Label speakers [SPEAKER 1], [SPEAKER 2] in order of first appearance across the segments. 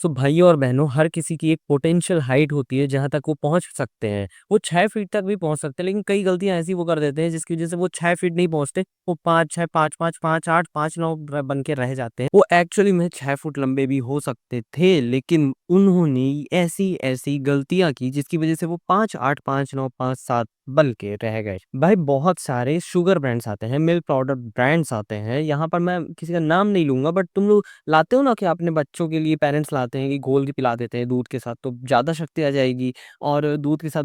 [SPEAKER 1] सो भाइयों और बहनों, हर किसी की एक पोटेंशियल हाइट होती है जहाँ तक वो पहुँच सकते हैं। वो 6 फीट तक भी पहुँच सकते हैं, लेकिन कई गलतियाँ ऐसी वो कर देते हैं जिसकी वज़ह से वो 6 फीट नहीं पहुँचते, वो 5-6, 5-5, 5-8, 5-9 बन के रह जाते हैं। वो एक्चुअली में 6 फुट लंबे भी हो सकते थे, लेकिन उन्होंने ऐसी-ऐसी गलतियाँ की जिसकी वज़ह से वो 5-8, 5-9, 5-7 बन के रह गए। भाई बहुत सारे शुगर ब्रांड्स आते हैं, मिल्क पाउडर ब्रांड्स आते हैं, यहाँ पर मैं किसी का नाम नहीं लूँगा, बट तुम लोग लाते हो ना कि अपने बच्चों के लिए पेरेंट्स लाते हैं कि घोल के पिला देते हैं दूध के साथ तो ज़्यादा शक्ति आ जाएगी, और दूध के साथ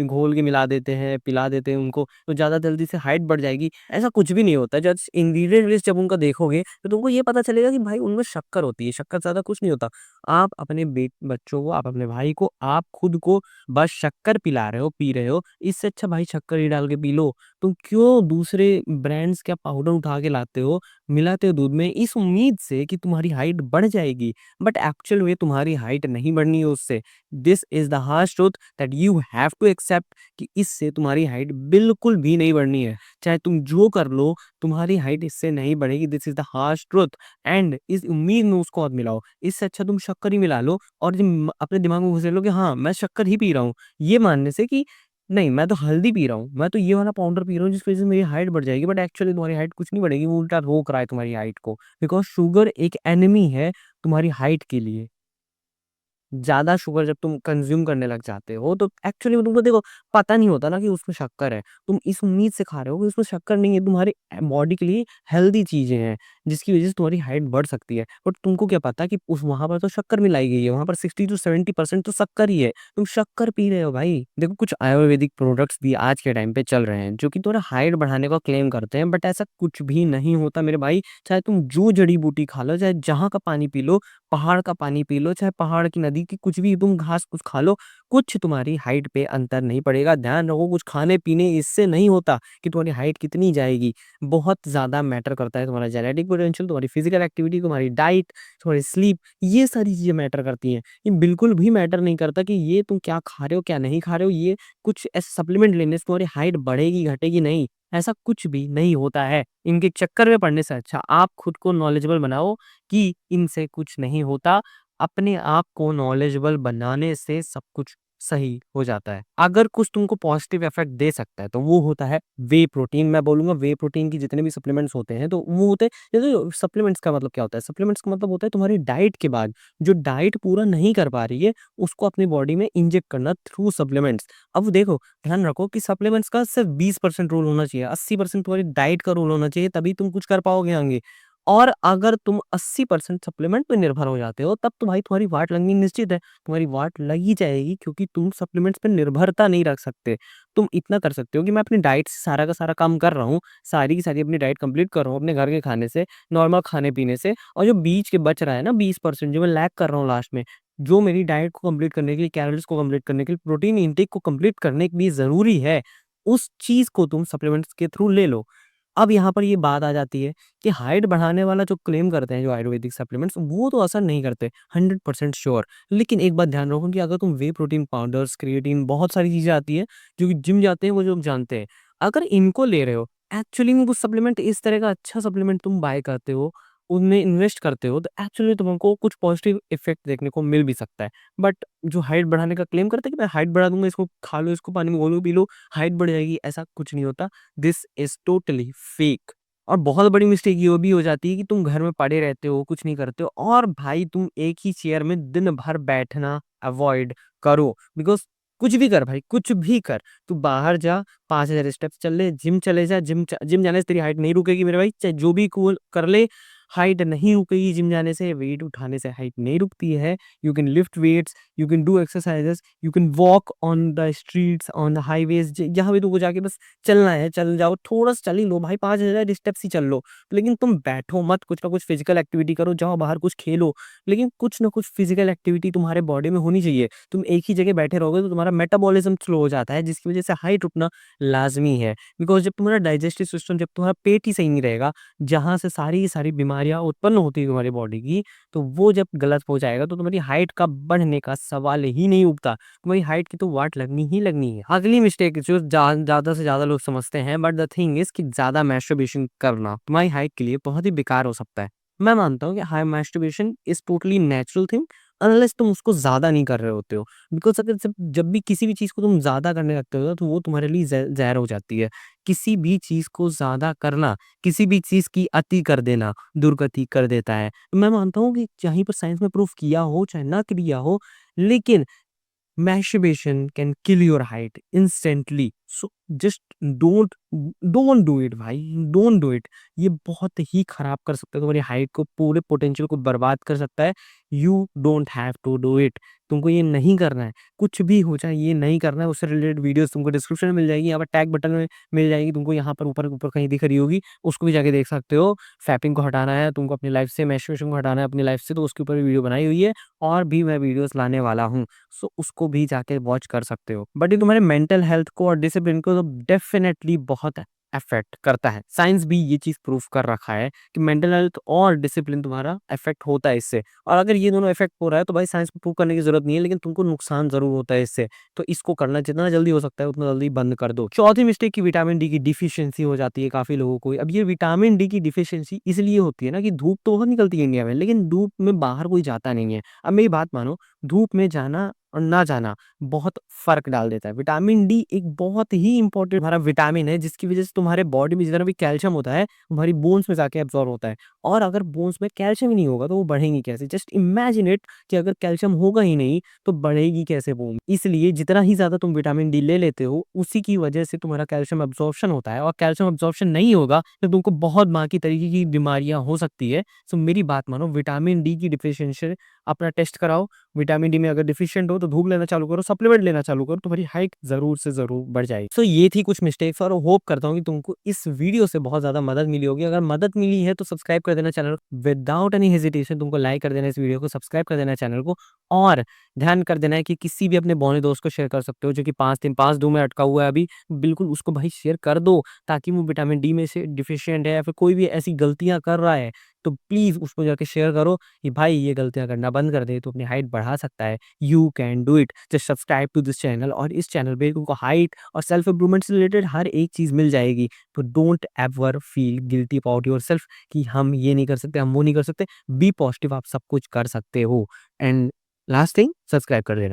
[SPEAKER 1] घोल के मिला देते हैं, पिला देते हैं उनको तो ज़्यादा जल्दी से हाइट बढ़ जाएगी। ऐसा कुछ भी नहीं होता है। जब इंग्रीडिएंट लिस्ट जब उनका देखोगे तो तुमको ये पता चलेगा कि भाई उनमें शक्कर होती है, शक्कर से ज़्यादा कुछ नहीं होता। आप अपने बच्चों को, आप अपने भाई को, आप खुद को बस शक्कर पिला रहे हो, पी रहे हो, इससे अच्छा भाई शक्कर ही डाल के पी लो। तुम क्यों दूसरे ब्रांड्स का पाउडर उठा के लाते हो, मिलाते हो दूध में इस उम्मीद से कि तुम्हारी हाइट बढ़ जाएगी, बट एक्चुअल में तुम्हारी हाइट नहीं बढ़नी है उससे। This is the harsh truth that you have to accept कि इससे तुम्हारी हाइट बिल्कुल भी नहीं बढ़नी है। चाहे तुम जो कर लो, तुम्हारी हाइट इससे नहीं बढ़ेगी। This is the harsh truth. And इस उम्मीद में उसको मत मिलाओ। इससे अच्छा तुम शक्कर ही मिला लो और अपने दिमाग में घुसे लो कि हाँ मैं शक्कर ही पी रहा हूँ, ये मानने से कि नहीं, मैं तो हल्दी पी रहा हूँ, मैं तो ये वाला पाउडर पी रहा हूँ जिसकी वज़ह से मेरी हाइट बढ़ जाएगी, बट एक्चुअली तुम्हारी हाइट कुछ नहीं बढ़ेगी, वो उल्टा रोक रहा है तुम्हारी हाइट को। बिकॉज़ शुगर एक एनिमी है तुम्हारी हाइट के लिए। ज़्यादा शुगर जब तुम कंज़्यूम करने लग जाते हो, तो एक्चुअली में तुमको देखो पता नहीं होता ना कि उसमें शक्कर है। तुम इस उम्मीद से खा रहे हो कि उसमें शक्कर नहीं है, तुम्हारे बॉडी के लिए हेल्दी चीज़ें हैं, जिसकी वज़ह से तुम्हारी हाइट बढ़ सकती है। बट तुमको क्या पता कि उस वहाँ पर तो शक्कर मिलाई गई है, वहाँ पर 60 टू 70% तो शक्कर ही है। तुम शक्कर पी रहे हो भाई। देखो कुछ आयुर्वेदिक प्रोडक्ट्स भी आज के टाइम पे चल रहे हैं, जो कि तुम्हारा हाइट बढ़ाने का क्लेम करते हैं, बट ऐसा कुछ भी नहीं होता मेरे भाई। चाहे तुम जो जड़ी-बूटी खा लो, चाहे जहाँ का पानी पी लो, पहाड़ का पानी पी लो, चाहे पहाड़ की नदी की कुछ भी तुम घास कुछ खा लो, कुछ तुम्हारी हाइट पे अंतर नहीं पड़ेगा। ध्यान रखो कुछ खाने-पीने इससे नहीं होता कि तुम्हारी हाइट कितनी जाएगी। बहुत ज़्यादा मैटर करता है तुम्हारा जेनेटिक पोटेंशियल, तुम्हारी फिज़िकल एक्टिविटी, तुम्हारी डाइट, तुम्हारी स्लीप, ये सारी चीज़ें मैटर करती हैं। ये बिल्कुल भी मैटर नहीं करता कि ये तुम क्या खा रहे हो, क्या नहीं खा रहे हो, ये कुछ ऐसे सप्लीमेंट लेने से तुम्हारी हाइट बढ़ेगी, घटेगी नहीं, ऐसा कुछ भी नहीं होता है। इनके चक्कर में पड़ने से अच्छा आप खुद को नॉलेजेबल बनाओ कि इनसे कुछ नहीं होता। अपने आप को नॉलेजेबल बनाने से सब कुछ सही हो जाता है। अगर कुछ तुमको पॉजिटिव इफेक्ट दे सकता है तो वो होता है वे प्रोटीन। मैं बोलूँगा वे प्रोटीन की जितने भी सप्लीमेंट्स होते हैं तो वो होते हैं, जैसे सप्लीमेंट्स का मतलब क्या होता है? सप्लीमेंट्स का मतलब होता है तुम्हारी डाइट के बाद जो डाइट पूरा नहीं कर पा रही है, उसको अपनी बॉडी में इंजेक्ट करना थ्रू सप्लीमेंट्स। अब देखो, ध्यान रखो कि सप्लीमेंट्स का सिर्फ 20% रोल होना चाहिए, 80% तुम्हारी डाइट का रोल होना चाहिए, तभी तुम कुछ कर पाओगे आगे। और अगर तुम 80% सप्लीमेंट पे निर्भर हो जाते हो, तब तो भाई तुम्हारी वाट लगनी निश्चित है। तुम्हारी वाट लग ही जाएगी, क्योंकि तुम सप्लीमेंट्स पे निर्भरता नहीं रख सकते। तुम इतना कर सकते हो कि मैं अपनी डाइट से सारा का सारा काम कर रहा हूँ, सारी की सारी अपनी डाइट कंप्लीट कर रहा हूँ अपने घर के खाने से, नॉर्मल खाने-पीने से, और जो बीच के बच रहा है ना 20% जो मैं लैग कर रहा हूँ लास्ट में, जो मेरी डाइट को कंप्लीट करने के लिए, कैलोरीज़ को कंप्लीट करने के लिए, प्रोटीन इनटेक को कंप्लीट करने के लिए ज़रूरी है, उस चीज़ को तुम सप्लीमेंट्स के थ्रू ले लो। अब यहाँ पर ये बात आ जाती है कि हाइट बढ़ाने वाला जो क्लेम करते हैं जो आयुर्वेदिक सप्लीमेंट्स, वो तो असर नहीं करते 100% श्योर। लेकिन एक बात ध्यान रखो कि अगर तुम वे प्रोटीन पाउडर्स, क्रिएटिन, बहुत सारी चीज़ें आती हैं, जो कि जिम जाते हैं वो लोग जानते हैं। अगर इनको ले रहे हो, एक्चुअली में वो सप्लीमेंट इस तरह का अच्छा सप्लीमेंट तुम बाय करते हो, उनमें इन्वेस्ट करते हो, तो एक्चुअली तुमको कुछ पॉजिटिव इफेक्ट देखने को मिल भी सकता है। बट जो हाइट बढ़ाने का क्लेम करते हैं कि मैं हाइट बढ़ा दूँगा, इसको खा लो, इसको पानी में घोलो, पी लो, हाइट बढ़ जाएगी, ऐसा कुछ नहीं होता। This is totally fake. और बहुत बड़ी मिस्टेक ये भी हो जाती है कि तुम घर में पड़े रहते हो, कुछ नहीं करते हो, और भाई तुम एक ही चेयर में दिन भर बैठना अवॉइड करो। बिकॉज़ कुछ भी कर भाई, कुछ भी कर। तू बाहर जा, 5000 स्टेप्स चल ले, जिम चले जा, जिम जाने से तेरी हाइट नहीं रुकेगी मेरे भाई, चाहे जो भी कूल कर ले, हाइट नहीं रुकेगी जिम जाने से, वेट उठाने से हाइट नहीं रुकती है। You can lift weights, you can do exercises, you can walk on the streets, on the highways, ज जहाँ भी तुमको जाके बस चलना है, चल जाओ, थोड़ा-सा चल ही लो भाई, 5000 स्टेप्स ही चल लो। लेकिन तुम बैठो मत, कुछ ना कुछ फिज़िकल एक्टिविटी करो, जाओ बाहर कुछ खेलो, लेकिन कुछ ना कुछ फिज़िकल एक्टिविटी तुम्हारे बॉडी में होनी चाहिए। तुम एक ही जगह बैठे रहोगे तो तुम्हारा मेटाबॉलिज़्म स्लो हो जाता है, जिसकी वज़ह से हाइट रुकना लाज़मी है। बिकॉज़ जब तुम्हारा डाइजेस्टिव सिस्टम, जब तुम्हारा पेट ही सही नहीं रहेगा, जहाँ से सारी की सारी बीमारियाँ उत्पन्न होती है तुम्हारी बॉडी की, तो वो जब गलत हो जाएगा तो तुम्हारी हाइट का बढ़ने का सवाल ही नहीं उठता। तुम्हारी हाइट की तो वाट लगनी ही लगनी है। अगली मिस्टेक जो ज़्यादा से ज़्यादा लोग समझते हैं, बट द थिंग इज़ कि ज़्यादा मैस्टरबेशन करना तुम्हारी हाइट के लिए बहुत ही बेकार हो सकता है। मैं मानता हूँ कि high masturbation is totally natural thing, unless तुम उसको ज़्यादा नहीं कर रहे होते हो। बिकॉज़ अगर जब भी किसी भी चीज़ को तुम ज़्यादा करने लगते हो ना, तो वो तुम्हारे लिए ज़हर हो जाती है। किसी भी चीज़ को ज़्यादा करना, किसी भी चीज़ की अति कर देना, दुर्गति कर देता है। मैं मानता हूँ कि चाहे पर साइंस में प्रूव किया हो, चाहे ना किया हो, लेकिन masturbation can kill your height instantly. So just don't do it भाई, don't do it. ये बहुत ही खराब कर सकता है तुम्हारी हाइट को, पूरे पोटेंशियल को बर्बाद कर सकता है। You don't have to do it. तुमको ये नहीं करना है, कुछ भी हो जाए ये नहीं करना है। उससे रिलेटेड वीडियोस तुमको डिस्क्रिप्शन में मिल जाएगी, यहाँ पर टैग बटन में मिल जाएगी, तुमको यहाँ पर ऊपर ऊपर कहीं दिख रही होगी, उसको भी जाके देख सकते हो। फैपिंग को हटाना है तुमको अपनी लाइफ से, मैस्टरबेशन को हटाना है अपनी लाइफ से, तो उसके ऊपर भी वीडियो बनाई हुई है, और भी मैं वीडियोस लाने वाला हूँ। सो उसको भी जाके वॉच कर सकते हो। बट ये तुम्हारे मेंटल हेल्थ को और डिसिप्लिन को तो डेफिनेटली बहुत अफेक्ट करता है। साइंस भी ये चीज़ प्रूव कर रखा है कि मेंटल हेल्थ और डिसिप्लिन तुम्हारा अफेक्ट होता है इससे। और अगर ये दोनों इफेक्ट हो रहा है तो भाई साइंस को प्रूव करने की ज़रूरत नहीं है, लेकिन तुमको नुकसान ज़रूर होता है इससे। तो इसको करना जितना जल्दी हो सकता है उतना जल्दी बंद कर दो। चौथी मिस्टेक की विटामिन डी की डिफिशियंसी हो जाती है काफ़ी लोगों को। अब ये विटामिन डी की डिफिशियंसी इसलिए होती है ना कि धूप तो बहुत निकलती है इंडिया में, लेकिन धूप में बाहर कोई जाता नहीं है। अब मेरी बात मानो, धूप में जाना और ना जाना बहुत फ़र्क डाल देता है। विटामिन डी एक बहुत ही इम्पोर्टेंट हमारा विटामिन है, जिसकी वज़ह से तुम्हारे बॉडी में जितना भी कैल्शियम होता है, तुम्हारी बोन्स में जाके एब्ज़ॉर्ब होता है। और अगर बोन्स में कैल्शियम ही नहीं होगा तो वो बढ़ेंगी कैसे? जस्ट इमेजिन इट कि अगर कैल्शियम होगा ही नहीं तो बढ़ेगी कैसे बोन? इसलिए जितना ही ज़्यादा तुम विटामिन डी ले लेते हो, उसी की वज़ह से तुम्हारा कैल्शियम अब्ज़ॉर्प्शन होता है, और कैल्शियम अब्ज़ॉर्प्शन नहीं होगा तो तुमको बहुत बाकी तरीके की बीमारियाँ हो सकती है। सो मेरी बात मानो, विटामिन डी की डिफिशिएंसी अपना टेस्ट कराओ। विटामिन डी में अगर डिफिशिएंट हो तो धूप लेना चालू करो, सप्लीमेंट लेना चालू करो, तुम्हारी हाइट ज़रूर से ज़रूर बढ़ जाएगी। सो ये थी कुछ मिस्टेक्स, और होप करता हूँ कि तुमको इस वीडियो से बहुत ज़्यादा मदद मिली होगी। अगर मदद मिली है तो सब्सक्राइब कर देना चैनल विदाउट एनी हेजिटेशन। तुमको लाइक कर देना इस वीडियो को, सब्सक्राइब कर देना चैनल को, और ध्यान कर देना है कि किसी भी अपने बौने दोस्त को शेयर कर सकते हो जो कि 5 धूम में अटका हुआ है अभी। बिल्कुल उसको भाई शेयर कर दो, ताकि वो विटामिन डी में से डिफिशिएंट है या फिर कोई भी ऐसी गलतियाँ कर रहा है, तो प्लीज़ उसको जाके शेयर करो कि भाई ये गलतियाँ करना बंद कर दे, तो अपनी हाइट बढ़ा सकता है। You can do it. Just subscribe to this channel, और इस चैनल पे तुमको हाइट और सेल्फ इम्प्रूवमेंट से रिलेटेड हर एक चीज़ मिल जाएगी। तो don't ever feel guilty about yourself कि हम ये नहीं कर सकते, हम वो नहीं कर सकते। बी पॉजिटिव, आप सब कुछ कर सकते हो। एंड लास्ट थिंग, सब्सक्राइब कर देना।